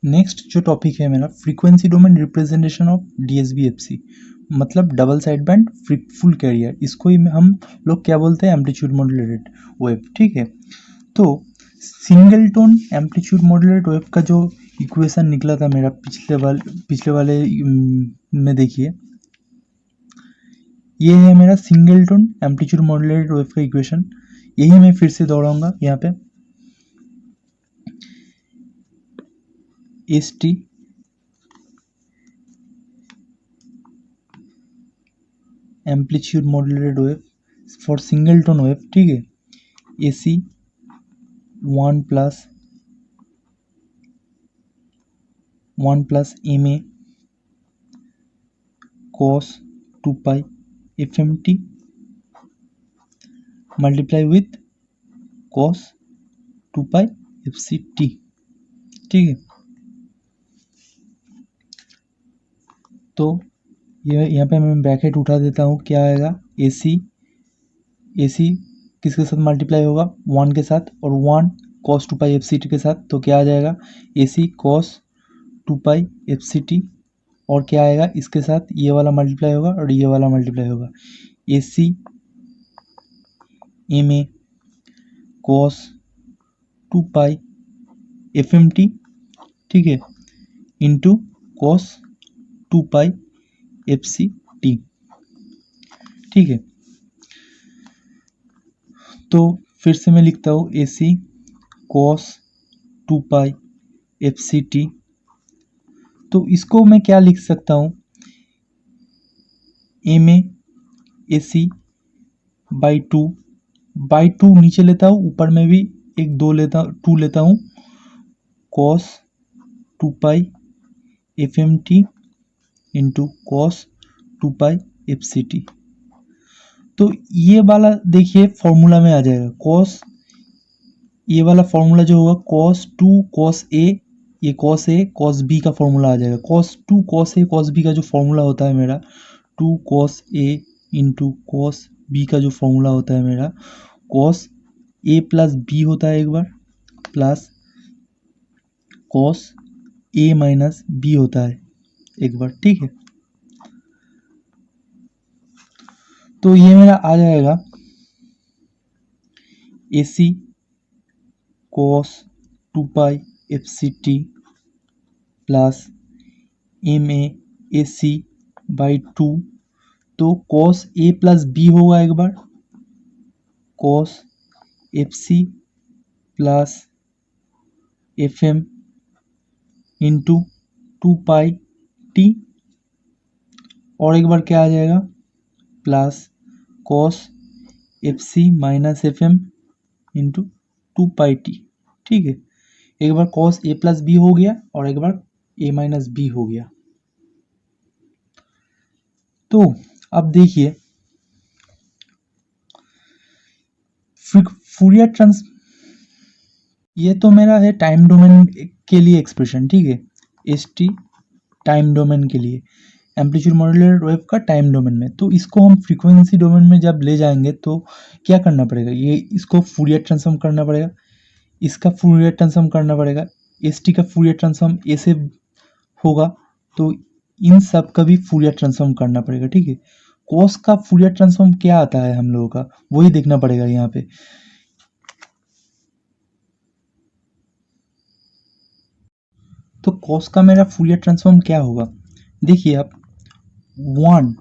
Next जो topic है मेरा frequency domain representation of DSB FC, मतलब double side band full carrier, इसको ही हम लोग क्या बोलते हैं, एम्पलीट्यूड मॉड्यूलेटेड वेव। ठीक है, तो single tone amplitude modulated wave का जो इक्वेशन निकला था मेरा पिछले वाले में देखिए, ये है मेरा single tone amplitude modulated wave का इक्वेशन। यही मैं फिर से दोहराऊंगा यहाँ पे, S T amplitude modulated wave for single tone wave. ठीक है, A C 1 plus M A cos 2 pi F M T multiply with cos 2 pi F C T. ठीक है, तो ये यहाँ पे मैं ब्रैकेट उठा देता हूँ, क्या आएगा, ए सी किसके साथ मल्टीप्लाई होगा, 1 के साथ, और 1 cos 2 pi F C T के साथ, तो क्या आ जाएगा, a c cos 2 pi F C T, और क्या आएगा इसके साथ, ये वाला मल्टीप्लाई होगा और ये वाला मल्टीप्लाई होगा, a c m A cos 2 pi F M t, ठीक है, into cos 2 pi F C T. ठीक है, तो फिर से मैं लिखता हूँ a c cos 2 pi F C t. तो इसको मैं क्या लिख सकता हूँ, m A C by two नीचे लेता हूँ, ऊपर में भी एक 2 लेता हूँ, cos 2 pi F M t into cos 2 pi F C t. तो ये वाला देखिए फॉर्मूला में आ जाएगा, कॉस, ये वाला फॉर्मूला जो होगा कॉस 2 कॉस ए, ये कॉस ए कॉस बी का फॉर्मूला आ जाएगा, cos 2 cos A cos B का जो फॉर्मूला होता है मेरा 2 cos A into cos B का जो फॉर्मूला होता है मेरा कॉस ए प्लस बी होता है एक बार, plus cos A minus B होता है एक बार। ठीक है, तो ये मेरा आ जाएगा a c cos 2 pi F C T plus M A C by 2, तो कॉस ए प्लस बी होगा एक बार, कॉस एफ सी plus F M into 2 pi t, और एक बार क्या आ जाएगा, प्लस कॉस एफ सी minus F M into 2 pi t. ठीक है, एक बार कॉस ए प्लस बी हो गया और एक बार ए माइनस बी हो गया। तो अब देखिए फूरियर ट्रांस, ये तो मेरा है टाइम डोमेन के लिए एक्सप्रेशन। ठीक है, एस टी टाइम डोमेन के लिए, एम्पलीट्यूड मॉड्यूलेटेड वेव का टाइम डोमेन में। तो इसको हम फ्रीक्वेंसी डोमेन में जब ले जाएंगे तो क्या करना पड़ेगा, ये इसको फूरियर ट्रांसफॉर्म करना पड़ेगा, इसका फूरियर ट्रांसफॉर्म करना पड़ेगा, एस टी का फूरियर ट्रांसफॉर्म ए से होगा, तो इन सब का भी फूरियर ट्रांसफॉर्म करना पड़ेगा। ठीक है, कॉस का फूरियर ट्रांसफॉर्म क्या आता है हम लोगों का, वही देखना पड़ेगा यहाँ पे। तो कॉस का मेरा फूरियर ट्रांसफॉर्म क्या होगा, देखिए आप 1,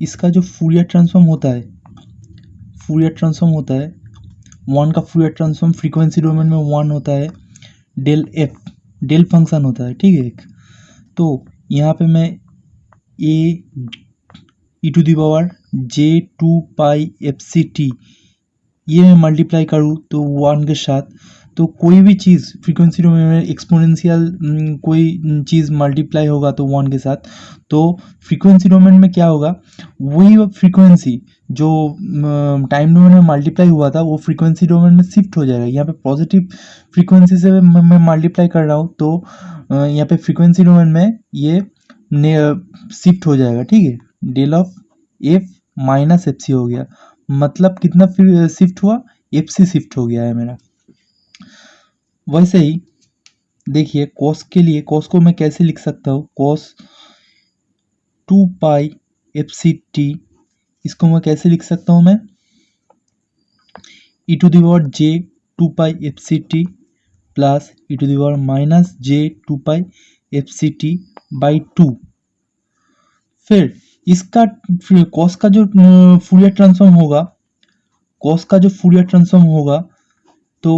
इसका जो फूरियर ट्रांसफॉर्म होता है 1 का फूरियर ट्रांसफॉर्म फ्रीक्वेंसी डोमेन में 1 होता है, डेल एफ, डेल फंक्शन होता है। ठीक है, तो यहाँ पे मैं a e to the power J 2 pi F C t, ये मैं मल्टीप्लाई करूँ तो 1 के साथ, तो कोई भी चीज़ फ्रीक्वेंसी डोमेन में एक्सपोनेंशियल कोई चीज़ मल्टीप्लाई होगा तो 1 के साथ, तो फ्रीक्वेंसी डोमेन में क्या होगा, वही फ्रीक्वेंसी जो टाइम डोमेन में मल्टीप्लाई हुआ था वो फ्रीक्वेंसी डोमेन में शिफ्ट हो जाएगा। यहाँ पे पॉजिटिव फ्रीक्वेंसी से मैं मल्टीप्लाई कर रहा हूँ, तो यहाँ पे फ्रीक्वेंसी डोमेन में ये शिफ्ट हो जाएगा। ठीक है, del of F minus F C हो गया, मतलब कितना फिर शिफ्ट हुआ, एफ सी शिफ्ट हो गया है मेरा। वैसे ही देखिए कॉस के लिए, कॉस को मैं कैसे लिख सकता हूँ, cos 2 pi F C T, इसको मैं कैसे लिख सकता हूँ मैं, E to the power J 2 pi F C T plus E to the power minus J 2 pi F C T by 2। फिर इसका कॉस का जो फूरियर ट्रांसफॉर्म होगा, कॉस का जो फूरियर ट्रांसफॉर्म होगा तो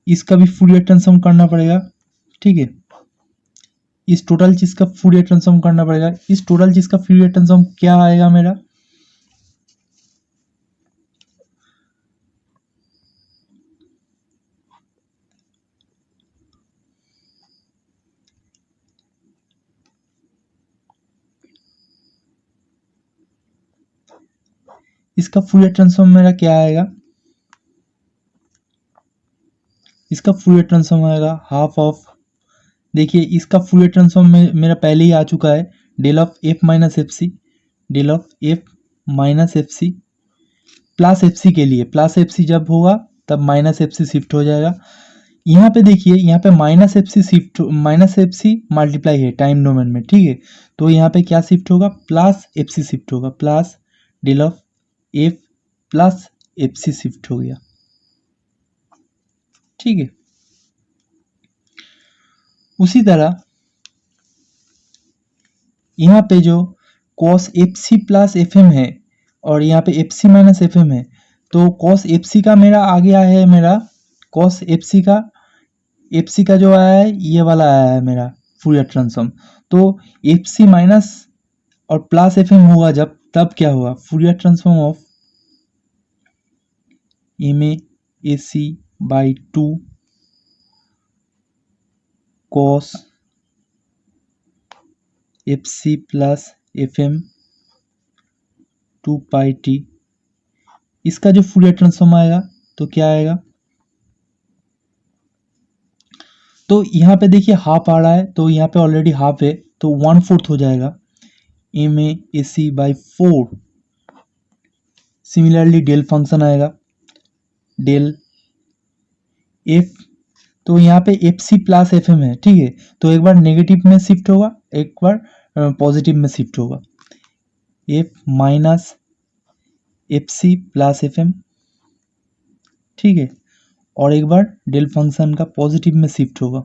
इसका भी फूरियर ट्रांसफॉर्म करना पड़ेगा, ठीक है। इस टोटल चीज का फूरियर ट्रांसफॉर्म करना पड़ेगा। इस टोटल चीज का फूरियर ट्रांसफॉर्म क्या आएगा मेरा, इसका फूरियर ट्रांसफॉर्म मेरा क्या आएगा, इसका फूरियर ट्रांसफॉर्म आएगा हाफ ऑफ, देखिए इसका फूरियर ट्रांसफॉर्म मेरा पहले ही आ चुका है, del of F minus F C, del of F minus F C plus F C के लिए, प्लस एफ सी जब होगा तब माइनस एफ सी शिफ्ट हो जाएगा। यहाँ पे देखिए, यहाँ पे minus F C shift, minus F C multiply है टाइम डोमेन में, ठीक है। तो यहाँ पे क्या शिफ्ट होगा, प्लस एफ सी शिफ्ट होगा, plus del of F plus F C shift हो गया, ठीक है। उसी तरह यहाँ पे जो cos एफ सी प्लस एफ एम है और यहाँ पे एफ सी माइनस एफ एम है, तो cos एफ सी का मेरा आ गया है, मेरा cos एफ सी का जो आया है ये वाला आया है मेरा फूरियर ट्रांसफॉर्म। तो एफ सी माइनस और प्लस एफ एम होगा जब, तब क्या होगा, Fourier transform of M A C by 2 cos F C plus F M 2 pi T, इसका जो फूरियर ट्रांसफॉर्म आएगा तो क्या आएगा, तो यहाँ पे देखिए हाफ आ रहा है, तो यहाँ पे ऑलरेडी हाफ है तो 1/4 हो जाएगा, M A C by 4। Similarly del function आएगा, डेल एफ, तो यहाँ पे एफ सी प्लस एफ एम है, ठीक है। तो एक बार नेगेटिव में शिफ्ट होगा, एक बार पॉजिटिव में शिफ्ट होगा, एफ माइनस एफ सी प्लस एफ एम, ठीक है। और एक बार डेल फंक्शन का पॉजिटिव में शिफ्ट होगा,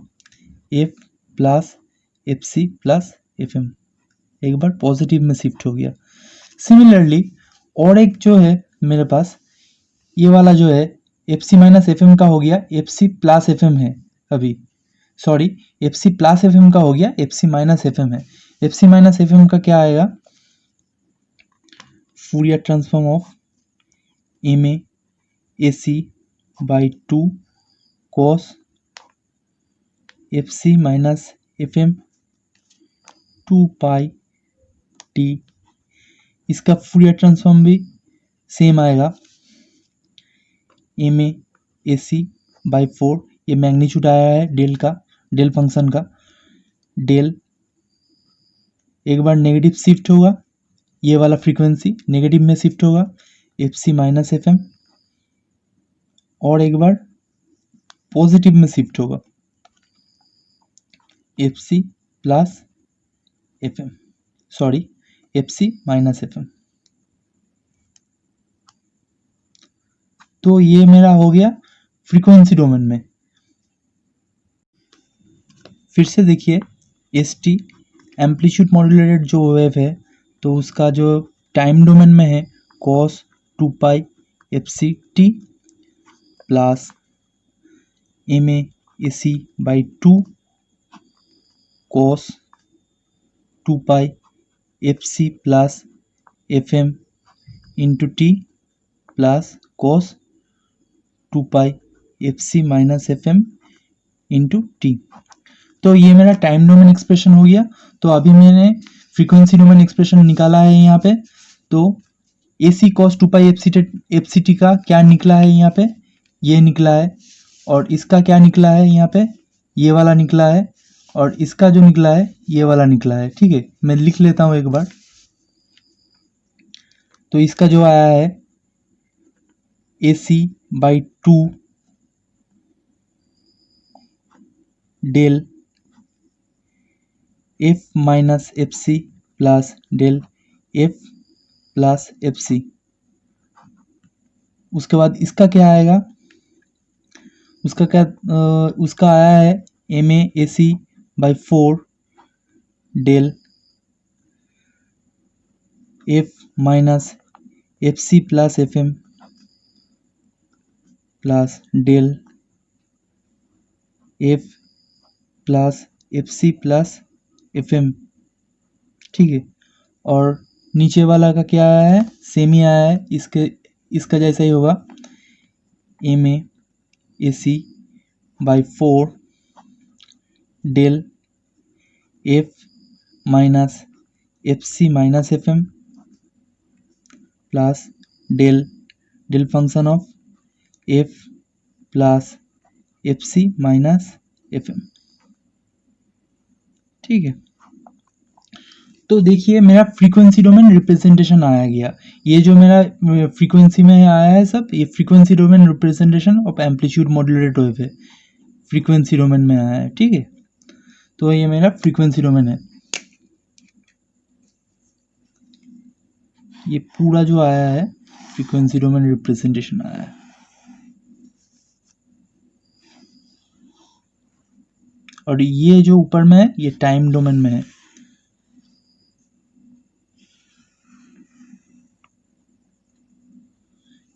एफ प्लस एफ सी प्लस एफ एम, एक बार पॉजिटिव में शिफ्ट हो गया। सिमिलरली और एक जो है मेरे पास, ये वाला जो है एफ सी माइनस एफ एम का हो गया, एफ सी प्लस एफ एम है अभी, सॉरी एफ सी प्लस एफ एम का हो गया, एफ सी माइनस एफ एम है। एफ सी माइनस एफ एम का क्या आएगा, Fourier transform of M A C by 2 cos F C minus F M 2 pi T, इसका फूरियर ट्रांसफॉर्म भी सेम आएगा, एम ए सी बाई 4, ये मैग्नीट्यूड आया है डेल का, डेल फंक्शन का, डेल एक बार नेगेटिव शिफ्ट होगा, ये वाला फ्रीक्वेंसी नेगेटिव में शिफ्ट होगा, एफ सी माइनस एफ एम, और एक बार पॉजिटिव में शिफ्ट होगा, एफ सी plus F M, sorry F सी माइनस एफ एम। तो ये मेरा हो गया फ्रीक्वेंसी डोमेन में। फिर से देखिए एस टी एम्पलीट्यूड मॉड्यूलेटेड जो वेव है, तो उसका जो टाइम डोमेन में है cos 2 pi F C T plus M A C by 2 cos 2 pi F C plus F M into T plus cos 2 pi F C minus F M into T. तो ये मेरा time domain expression हो गया। तो अभी मैंने frequency domain expression निकाला है यहाँ पे। तो ए c cos 2 pi F C T का क्या निकला है यहाँ पे, ये निकला है, और इसका क्या निकला है यहाँ पे, ये वाला निकला है, और इसका जो निकला है ये वाला निकला है, ठीक है। मैं लिख लेता हूँ एक बार। तो इसका जो आया है A C by 2 del F minus F C plus del F plus F C. उसके बाद इसका क्या आएगा, उसका आया है M A C by 4 del F minus F C plus F M plus del F plus F C plus F M. ठीक है, और नीचे वाला का क्या आया है, सेम ही आया है, इसका जैसा ही होगा, M A C by 4 del F minus F C minus F M plus del function of F plus F C minus F M. ठीक है, तो देखिए मेरा फ्रीक्वेंसी डोमेन रिप्रेजेंटेशन आया गया। ये जो मेरा फ्रीक्वेंसी में आया है सब, ये frequency domain representation of amplitude modulated wave है, फ्रीक्वेंसी डोमेन में आया है। ठीक है, तो ये मेरा फ्रीक्वेंसी डोमेन है। ये पूरा जो आया है फ्रीक्वेंसी डोमेन रिप्रेजेंटेशन आया है। और ये जो ऊपर में है ये टाइम डोमेन में है।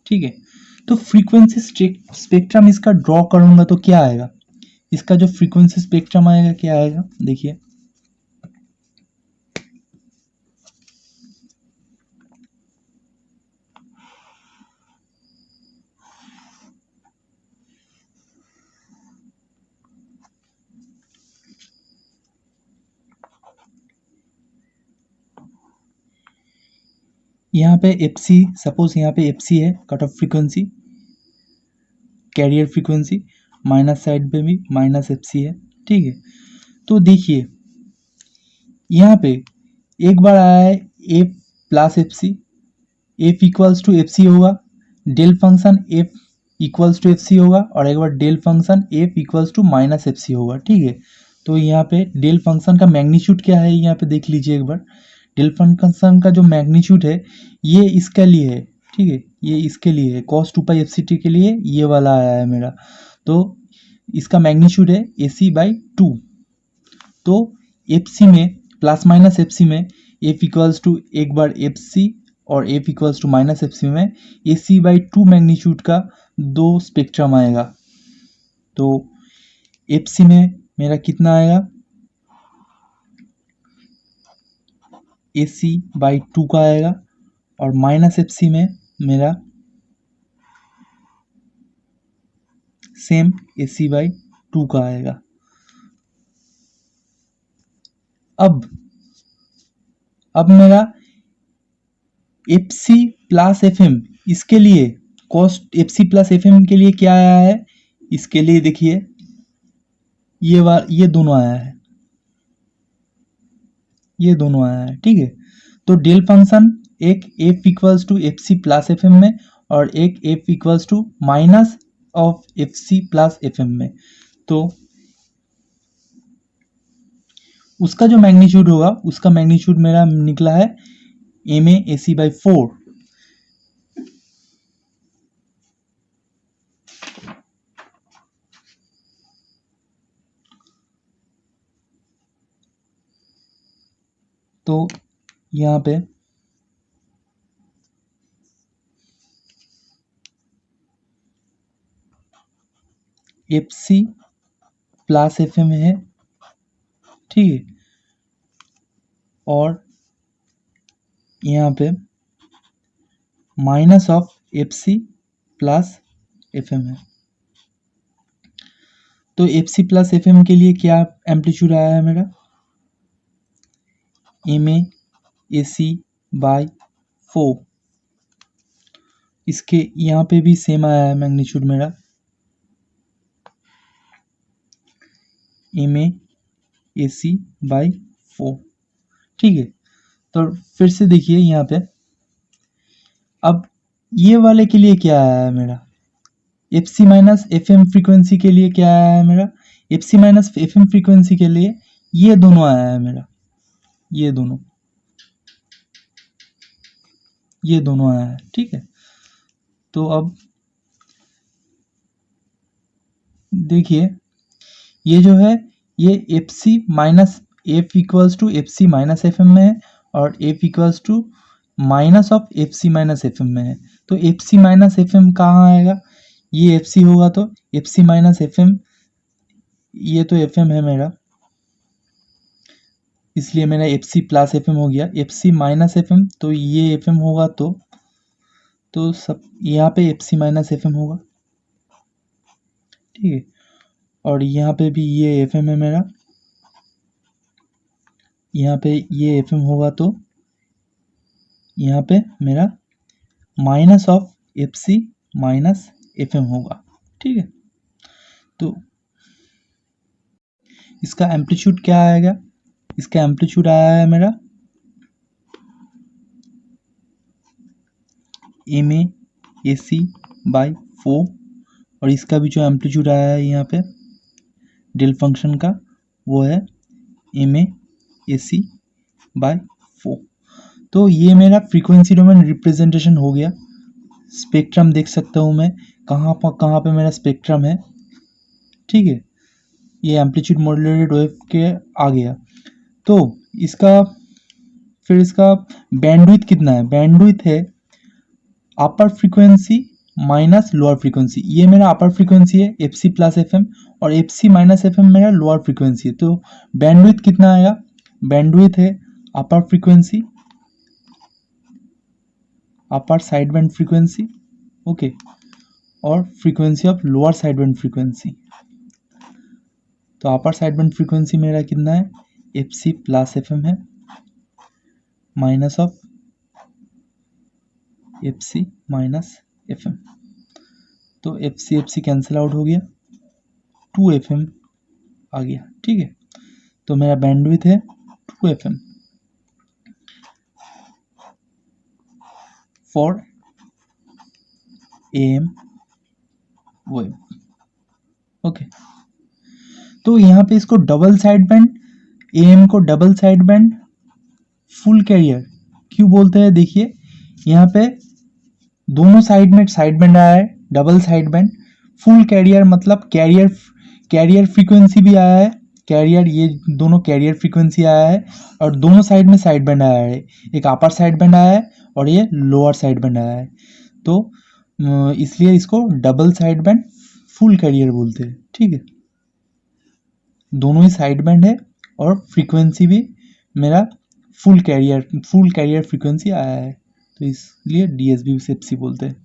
ठीक है, तो फ्रीक्वेंसी स्पेक्ट्रम इसका ड्रॉ करूंगा तो क्या आएगा, इसका जो फ्रीक्वेंसी स्पेक्ट्रम आएगा क्या आएगा, देखिए यहाँ पे एफ सी, सपोज यहाँ पे एफ सी है cut off frequency, carrier frequency, minus side पे भी माइनस एफ सी है। ठीक है, तो देखिए यहाँ पे एक बार आया है F plus F C, F equals to F C होगा, del function F equals to F C होगा, और एक बार del function F equals to minus F C होगा। ठीक है, तो यहाँ पे डेल फंक्शन का मैग्नीट्यूड क्या है, यहाँ पे देख लीजिए एक बार, डेल फंक्शन का जो मैग्नीट्यूड है ये इसके लिए है। ठीक है, ये इसके लिए है, cos 2 pi F C T के लिए ये वाला आया है मेरा, तो इसका मैग्नीट्यूड है ए सी बाई 2। तो एफ सी में प्लस माइनस एफ सी में एफ इक्वल्स टू एक बार एफ सी और F equals to minus F C में ए सी बाई 2 मैग्नीट्यूड का दो स्पेक्ट्रम आएगा। तो एफ सी में मेरा कितना आएगा, ए सी बाई 2 का आएगा, और माइनस एफ सी में मेरा सेम ए सी बाई 2 का आएगा। अब मेरा एफ सी प्लस एफ एम, इसके लिए कॉस्ट एफ सी प्लस एफ एम के लिए क्या आया है, इसके लिए देखिए ये दोनों आया है, ये दोनों आया है। ठीक है, तो डेल फंक्शन एक F equals to F C plus F M में, और एक F equals to minus of F C plus F M में, तो उसका जो मैग्नीट्यूड होगा, उसका मैग्नीट्यूड मेरा निकला है एम ए सी बाई 4। तो यहाँ पे एफ सी प्लस एफ एम है। ठीक है, और यहाँ पे minus of F C plus F M है। तो एफ सी प्लस एफ एम के लिए क्या एम्पलीट्यूड आया है मेरा, एम ए सी बाई 4। इसके यहाँ पे भी सेम आया है मैग्नीट्यूड मेरा, एम ए सी बाई 4। ठीक है, तो फिर से देखिए यहाँ पे, अब ये वाले के लिए क्या आया है मेरा, एफ सी माइनस एफ एम फ्रीक्वेंसी के लिए क्या आया है मेरा, FC माइनस FM फ्रीक्वेंसी के लिए ये दोनों आया है मेरा, ये दोनों आया है, ठीक है। तो अब देखिए ये जो है ये FC minus F equals to FC minus FM में है और F equals to minus of FC minus FM में है। तो FC माइनस FM कहाँ आएगा, ये FC होगा तो FC माइनस FM, ये तो FM है मेरा, इसलिए मेरा FC प्लस FM हो गया। FC माइनस FM तो ये FM होगा तो सब यहाँ पे FC माइनस FM होगा, ठीक है। और यहाँ पे भी ये FM है मेरा, यहाँ पे ये FM होगा तो यहाँ पे मेरा minus of FC minus FM होगा, ठीक है। तो इसका एम्पलीट्यूड क्या आएगा, इसका एम्पलीट्यूड आया है मेरा MA AC बाई 4 और इसका भी जो एम्पलीट्यूड आया है यहाँ पे डेल फंक्शन का वो है MA AC बाई 4। तो ये मेरा फ्रीक्वेंसी डोमेन रिप्रेजेंटेशन हो गया। स्पेक्ट्रम देख सकता हूँ मैं कहाँ पे मेरा स्पेक्ट्रम है, ठीक है। ये एम्पलीट्यूड मॉड्यूलेटेड वेव के आ गया। तो इसका फिर इसका बैंडविड्थ कितना है, बैंडविड्थ है upper frequency minus lower frequency. ये मेरा अपर फ्रीक्वेंसी है FC प्लस FM और FC माइनस FM मेरा लोअर फ्रीक्वेंसी है। तो बैंडविड्थ कितना आएगा, बैंडविड्थ है upper frequency, upper side band frequency, okay, और frequency of lower side band frequency. तो अपर साइड बैंड फ्रीक्वेंसी मेरा कितना है FC प्लस FM है minus of FC minus FM। तो FC कैंसिल आउट हो गया, 2FM आ गया, ठीक है। तो मेरा बैंडविड्थ है 2FM for AM wave, okay. तो यहाँ पे इसको डबल साइड बैंड, AM को double side band full carrier क्यों बोलते हैं, देखिए यहाँ पे दोनों साइड में साइड बैंड आया है, double side band. Full carrier मतलब कैरियर फ्रीक्वेंसी भी आया है, कैरियर, ये दोनों कैरियर फ्रीक्वेंसी आया है और दोनों साइड में साइड बैंड आया है, एक अपर साइड बैंड आया है और ये लोअर साइड बैंड आया है। तो इसलिए इसको double side band full carrier बोलते हैं, ठीक है। दोनों ही साइड बैंड है और फ्रीक्वेंसी भी मेरा फुल कैरियर फ्रीक्वेंसी आया है, तो इसलिए DSB से FC बोलते हैं।